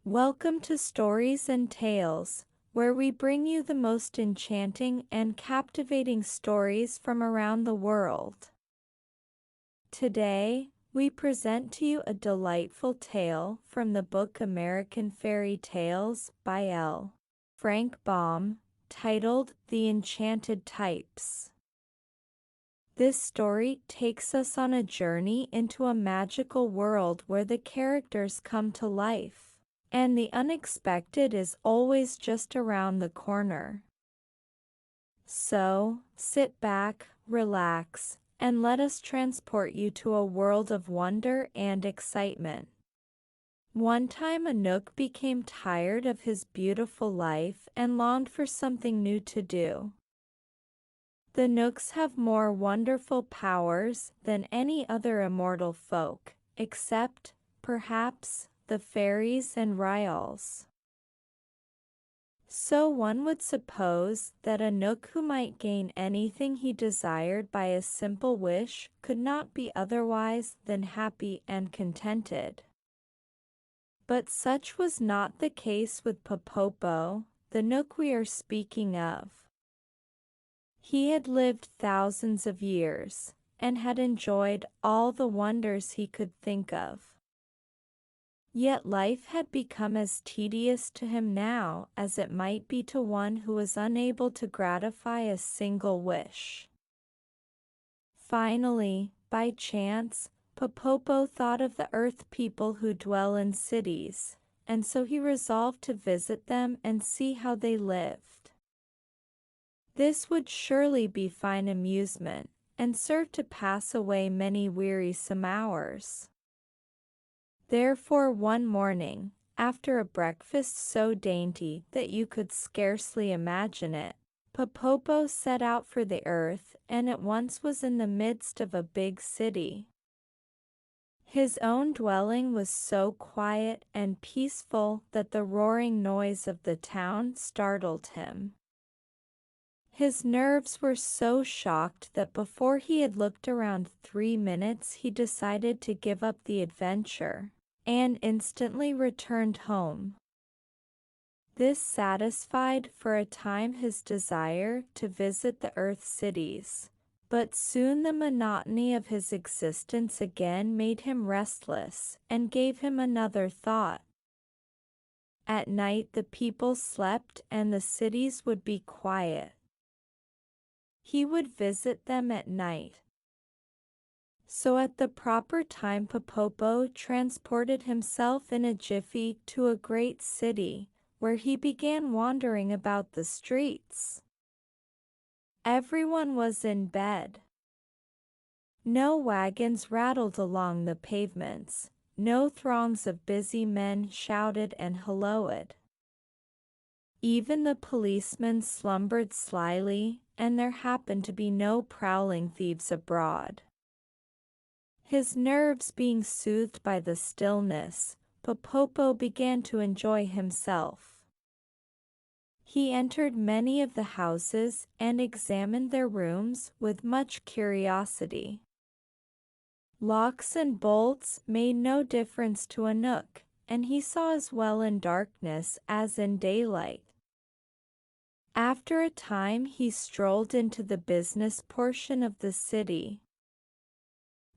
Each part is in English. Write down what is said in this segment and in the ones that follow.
Welcome to Stories and Tales, where we bring you the most enchanting and captivating stories from around the world. Today, we present to you a delightful tale from the book American Fairy Tales by L. Frank Baum, titled The Enchanted Types. This story takes us on a journey into a magical world where the characters come to life, and the unexpected is always just around the corner. So, sit back, relax, and let us transport you to a world of wonder and excitement. One time a Nook became tired of his beautiful life and longed for something new to do. The Nooks have more wonderful powers than any other immortal folk, except, perhaps, the fairies and Ryals. So one would suppose that a Nook who might gain anything he desired by a simple wish could not be otherwise than happy and contented. But such was not the case with Popopo, the Nook we are speaking of. He had lived thousands of years, and had enjoyed all the wonders he could think of. Yet life had become as tedious to him now as it might be to one who was unable to gratify a single wish. Finally, by chance, Popopo thought of the earth people who dwell in cities, and so he resolved to visit them and see how they lived. This would surely be fine amusement, and serve to pass away many wearisome hours. Therefore one morning, after a breakfast so dainty that you could scarcely imagine it, Popopo set out for the earth and at once was in the midst of a big city. His own dwelling was so quiet and peaceful that the roaring noise of the town startled him. His nerves were so shocked that before he had looked around 3 minutes he decided to give up the adventure, and instantly returned home. This satisfied for a time his desire to visit the Earth cities, but soon the monotony of his existence again made him restless and gave him another thought. At night the people slept and the cities would be quiet. He would visit them at night. So at the proper time Popopo transported himself in a jiffy to a great city, where he began wandering about the streets. Everyone was in bed. No wagons rattled along the pavements, no throngs of busy men shouted and helloed. Even the policemen slumbered slyly, and there happened to be no prowling thieves abroad. His nerves being soothed by the stillness, Popopo began to enjoy himself. He entered many of the houses and examined their rooms with much curiosity. Locks and bolts made no difference to a Nook, and he saw as well in darkness as in daylight. After a time he strolled into the business portion of the city.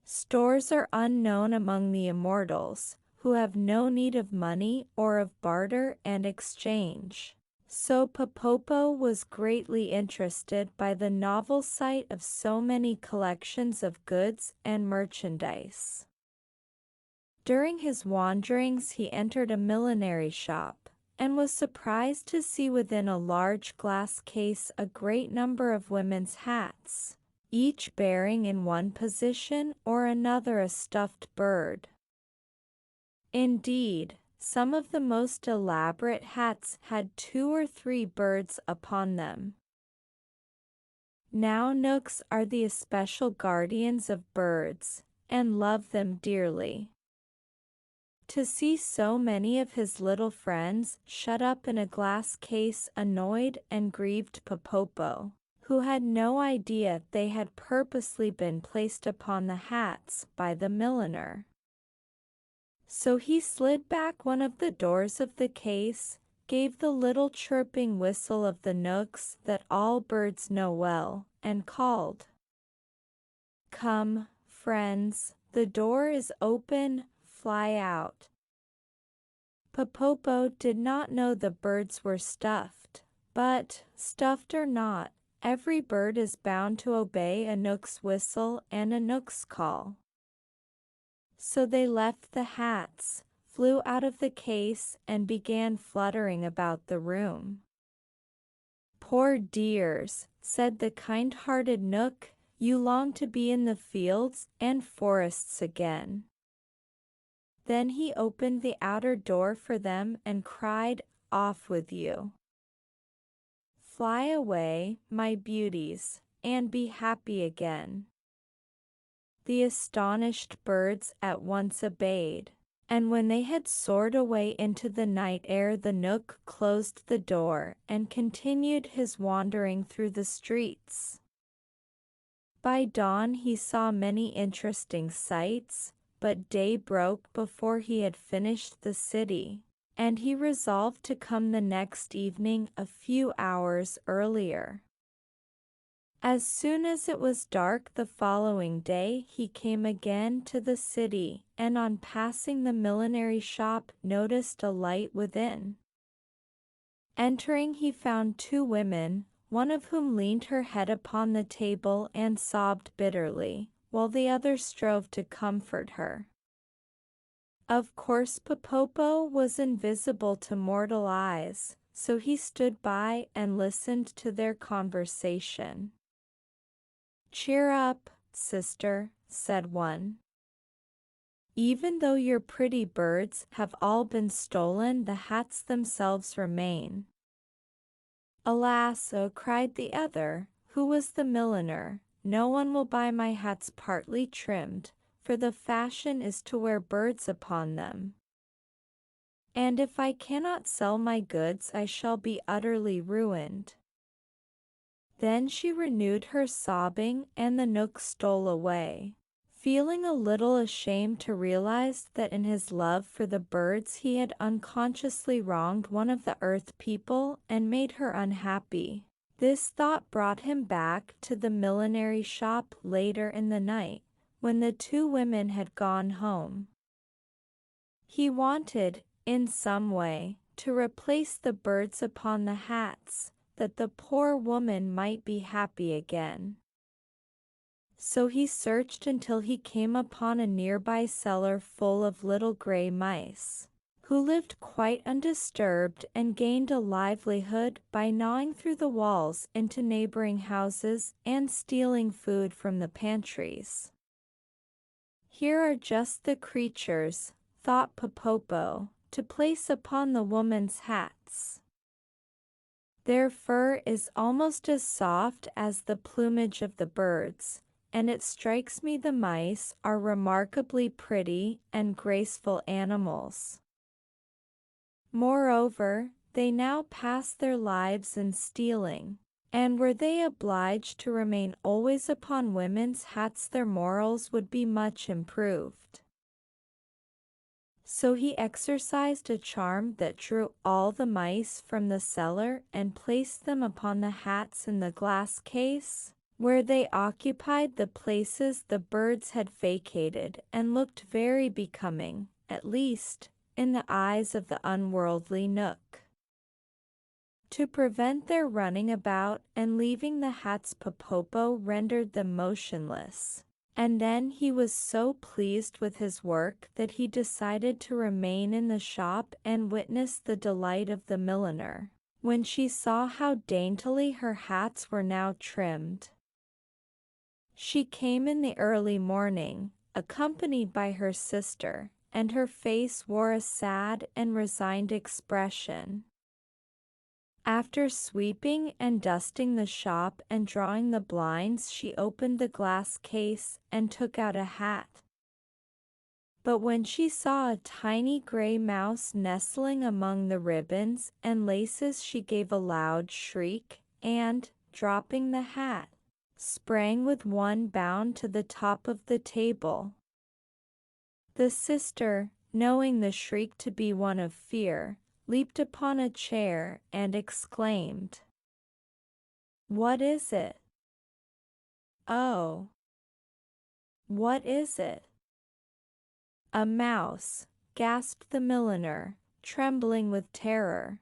Stores are unknown among the immortals, who have no need of money or of barter and exchange. So Popopo was greatly interested by the novel sight of so many collections of goods and merchandise. During his wanderings he entered a millinery shop, and was surprised to see within a large glass case a great number of women's hats, each bearing in one position or another a stuffed bird. Indeed, some of the most elaborate hats had 2 or 3 birds upon them. Now Nooks are the especial guardians of birds, and love them dearly. To see so many of his little friends shut up in a glass case annoyed and grieved Popopo, who had no idea they had purposely been placed upon the hats by the milliner. So he slid back one of the doors of the case, gave the little chirping whistle of the knooks that all birds know well, and called, "Come, friends, the door is open, fly out." Popopo did not know the birds were stuffed, but, stuffed or not, every bird is bound to obey a knook's whistle and a knook's call. So they left the hats, flew out of the case, and began fluttering about the room. "Poor dears," said the kind-hearted knook, "you long to be in the fields and forests again." Then he opened the outer door for them and cried, "Off with you! Fly away, my beauties, and be happy again." The astonished birds at once obeyed, and when they had soared away into the night air, the knook closed the door and continued his wandering through the streets. By dawn he saw many interesting sights, but day broke before he had finished the city, and he resolved to come the next evening a few hours earlier. As soon as it was dark the following day he came again to the city, and on passing the millinery shop noticed a light within. Entering he found two women, one of whom leaned her head upon the table and sobbed bitterly, while the other strove to comfort her. Of course Popopo was invisible to mortal eyes, so he stood by and listened to their conversation. "Cheer up, sister," said one. "Even though your pretty birds have all been stolen, the hats themselves remain." "Alas, oh," cried the other, who was the milliner, "no one will buy my hats partly trimmed, for the fashion is to wear birds upon them. And if I cannot sell my goods I shall be utterly ruined." Then she renewed her sobbing, and the knook stole away, feeling a little ashamed to realize that in his love for the birds he had unconsciously wronged one of the earth people and made her unhappy. This thought brought him back to the millinery shop later in the night, when the two women had gone home. He wanted, in some way, to replace the birds upon the hats, that the poor woman might be happy again. So he searched until he came upon a nearby cellar full of little gray mice, who lived quite undisturbed and gained a livelihood by gnawing through the walls into neighboring houses and stealing food from the pantries. "Here are just the creatures," thought Popopo, "to place upon the woman's hats. Their fur is almost as soft as the plumage of the birds, and it strikes me the mice are remarkably pretty and graceful animals. Moreover, they now pass their lives in stealing, and were they obliged to remain always upon women's hats their morals would be much improved." So he exercised a charm that drew all the mice from the cellar and placed them upon the hats in the glass case, where they occupied the places the birds had vacated and looked very becoming, at least, in the eyes of the unworldly knook. To prevent their running about and leaving the hats, Popopo rendered them motionless. And then he was so pleased with his work that he decided to remain in the shop and witness the delight of the milliner, when she saw how daintily her hats were now trimmed. She came in the early morning, accompanied by her sister, and her face wore a sad and resigned expression. After sweeping and dusting the shop and drawing the blinds, she opened the glass case and took out a hat. But when she saw a tiny gray mouse nestling among the ribbons and laces, she gave a loud shriek and, dropping the hat, sprang with one bound to the top of the table. The sister, knowing the shriek to be one of fear, leaped upon a chair and exclaimed, "What is it? Oh, what is it?" "A mouse," gasped the milliner, trembling with terror.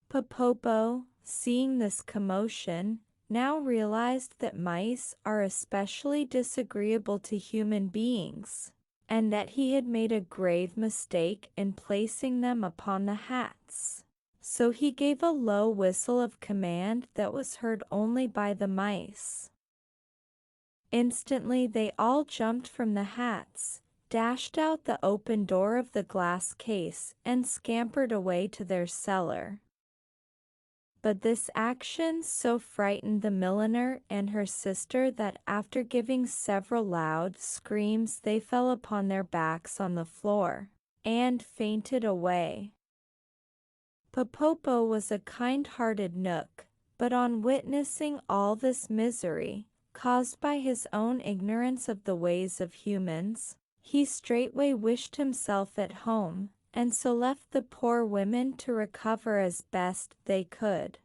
Popopo, seeing this commotion, now realized that mice are especially disagreeable to human beings, and that he had made a grave mistake in placing them upon the hats. So he gave a low whistle of command that was heard only by the mice. Instantly they all jumped from the hats, dashed out the open door of the glass case, and scampered away to their cellar. But this action so frightened the milliner and her sister that after giving several loud screams they fell upon their backs on the floor, and fainted away. Popopo was a kind-hearted Knook, but on witnessing all this misery, caused by his own ignorance of the ways of humans, he straightway wished himself at home, and so left the poor women to recover as best they could.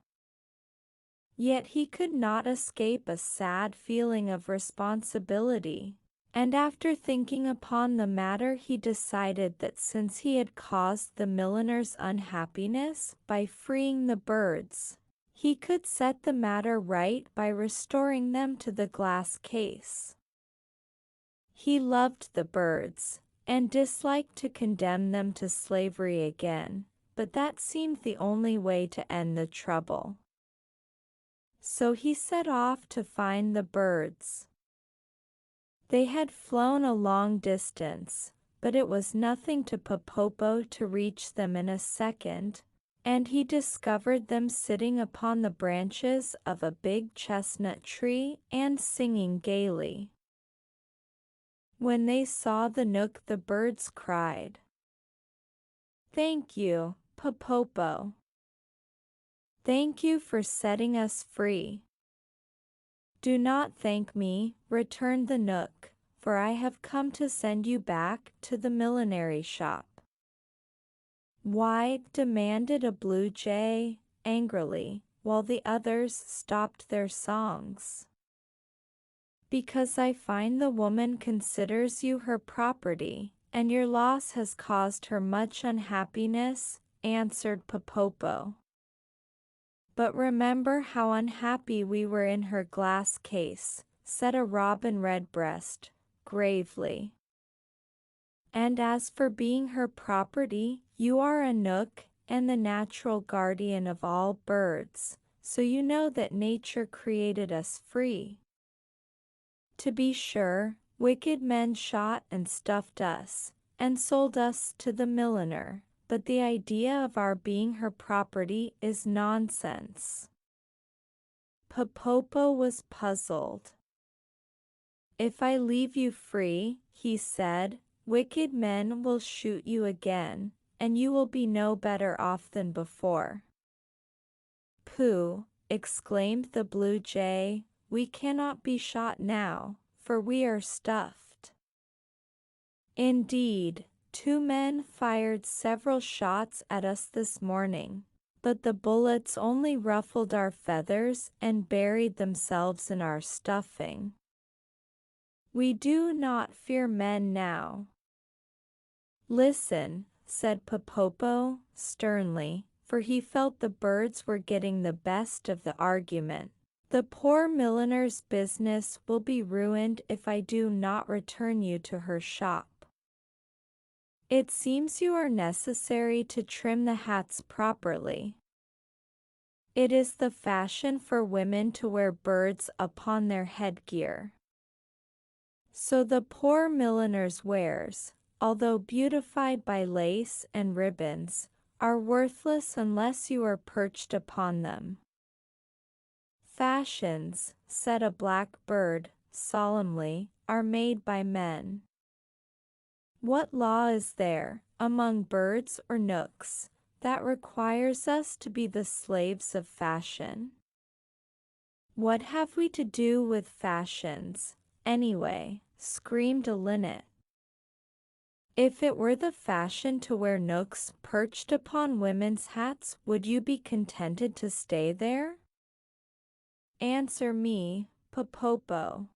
Yet he could not escape a sad feeling of responsibility, and after thinking upon the matter he decided that since he had caused the milliner's unhappiness by freeing the birds, he could set the matter right by restoring them to the glass case. He loved the birds, and disliked to condemn them to slavery again, but that seemed the only way to end the trouble. So he set off to find the birds. They had flown a long distance, but it was nothing to Popopo to reach them in a second, and he discovered them sitting upon the branches of a big chestnut tree and singing gaily. When they saw the Knook, the birds cried, "Thank you, Popopo. Thank you for setting us free." "Do not thank me," returned the Knook, "for I have come to send you back to the millinery shop." "Why?" demanded a blue jay, angrily, while the others stopped their songs. "Because I find the woman considers you her property, and your loss has caused her much unhappiness," answered Popopo. "But remember how unhappy we were in her glass case," said a robin redbreast, gravely. "And as for being her property, you are a Knook and the natural guardian of all birds, so you know that nature created us free. To be sure, wicked men shot and stuffed us, and sold us to the milliner, but the idea of our being her property is nonsense." Popopo was puzzled. "If I leave you free," he said, "wicked men will shoot you again, and you will be no better off than before." "Pooh!" exclaimed the blue jay, "we cannot be shot now, for we are stuffed." Indeed, 2 men fired several shots at us this morning, but the bullets only ruffled our feathers and buried themselves in our stuffing. We do not fear men now." "Listen," said Popopo, sternly, for he felt the birds were getting the best of the argument. "The poor milliner's business will be ruined if I do not return you to her shop. It seems you are necessary to trim the hats properly. It is the fashion for women to wear birds upon their headgear. So the poor milliner's wares, although beautified by lace and ribbons, are worthless unless you are perched upon them." "Fashions," said a black bird, solemnly, "are made by men. What law is there, among birds or Knooks, that requires us to be the slaves of fashion? What have we to do with fashions, anyway?" screamed a linnet. If it were the fashion to wear nooks perched upon women's hats, would you be contented to stay there? Answer me, Popopo.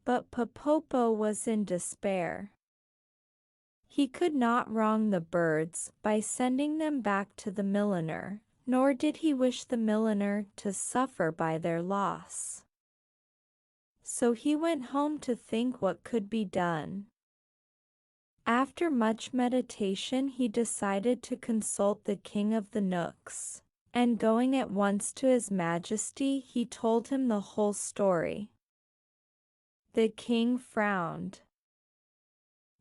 But Popopo was in despair. He could not wrong the birds by sending them back to the milliner, nor did he wish the milliner to suffer by their loss. So he went home to think what could be done. After much meditation he decided to consult the king of the Knooks, and going at once to his majesty he told him the whole story. The king frowned.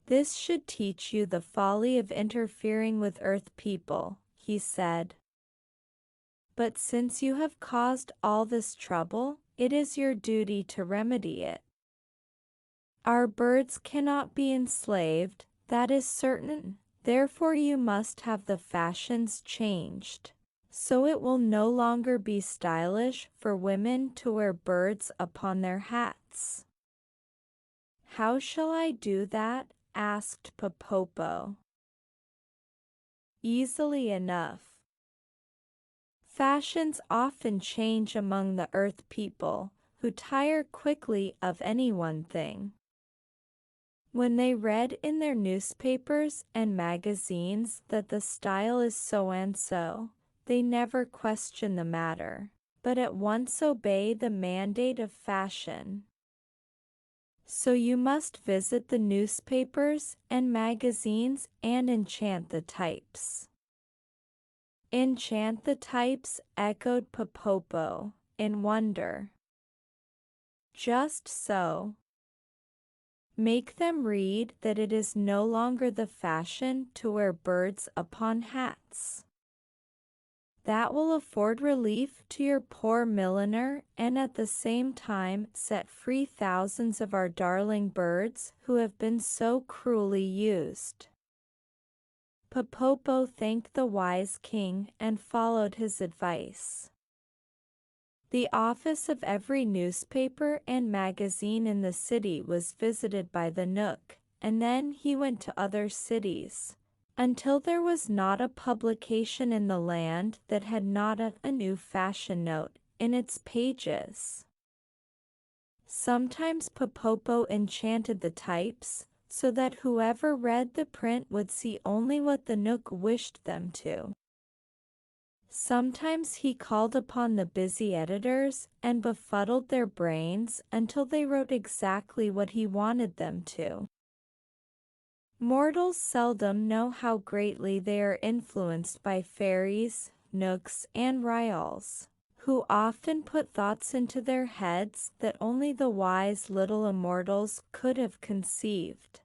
"This should teach you the folly of interfering with earth people," he said. "But since you have caused all this trouble, it is your duty to remedy it. Our birds cannot be enslaved, that is certain, therefore you must have the fashions changed, so it will no longer be stylish for women to wear birds upon their hats." "How shall I do that?" asked Popopo. "Easily enough. Fashions often change among the earth people, who tire quickly of any one thing. When they read in their newspapers and magazines that the style is so and so, they never question the matter, but at once obey the mandate of fashion. So you must visit the newspapers and magazines and enchant the types." "Enchant the types?" echoed Popopo, in wonder. "Just so. Make them read that it is no longer the fashion to wear birds upon hats. That will afford relief to your poor milliner and at the same time set free thousands of our darling birds who have been so cruelly used." Popopo thanked the wise king and followed his advice. The office of every newspaper and magazine in the city was visited by the Knook, and then he went to other cities, until there was not a publication in the land that had not a new fashion note in its pages. Sometimes Popopo enchanted the types, so that whoever read the print would see only what the Knook wished them to. Sometimes he called upon the busy editors and befuddled their brains until they wrote exactly what he wanted them to. Mortals seldom know how greatly they are influenced by fairies, Knooks, and Ryls, who often put thoughts into their heads that only the wise little immortals could have conceived.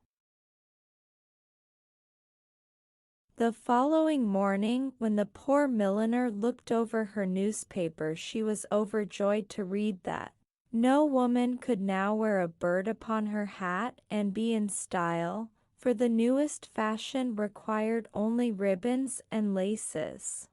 The following morning, when the poor milliner looked over her newspaper, she was overjoyed to read that no woman could now wear a bird upon her hat and be in style, for the newest fashion required only ribbons and laces.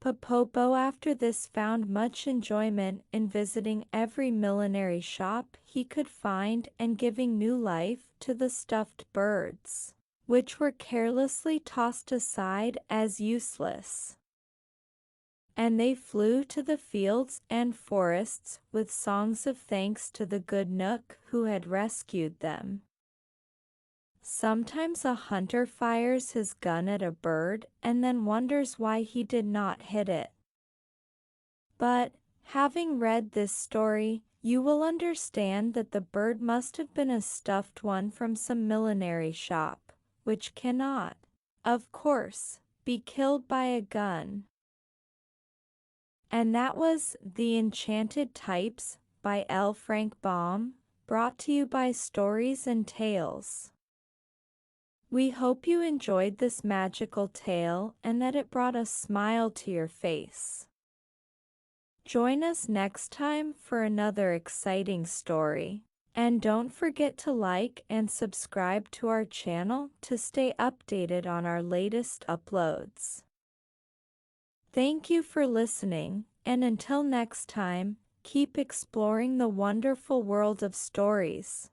Popopo after this found much enjoyment in visiting every millinery shop he could find and giving new life to the stuffed birds, which were carelessly tossed aside as useless. And they flew to the fields and forests with songs of thanks to the good Knook who had rescued them. Sometimes a hunter fires his gun at a bird and then wonders why he did not hit it. But, having read this story, you will understand that the bird must have been a stuffed one from some millinery shop, which cannot, of course, be killed by a gun. And that was The Enchanted Types by L Frank Baum, brought to you by Stories and Tales. We hope you enjoyed this magical tale and that it brought a smile to your face. Join us next time for another exciting story. And don't forget to like and subscribe to our channel to stay updated on our latest uploads. Thank you for listening, and until next time, keep exploring the wonderful world of stories.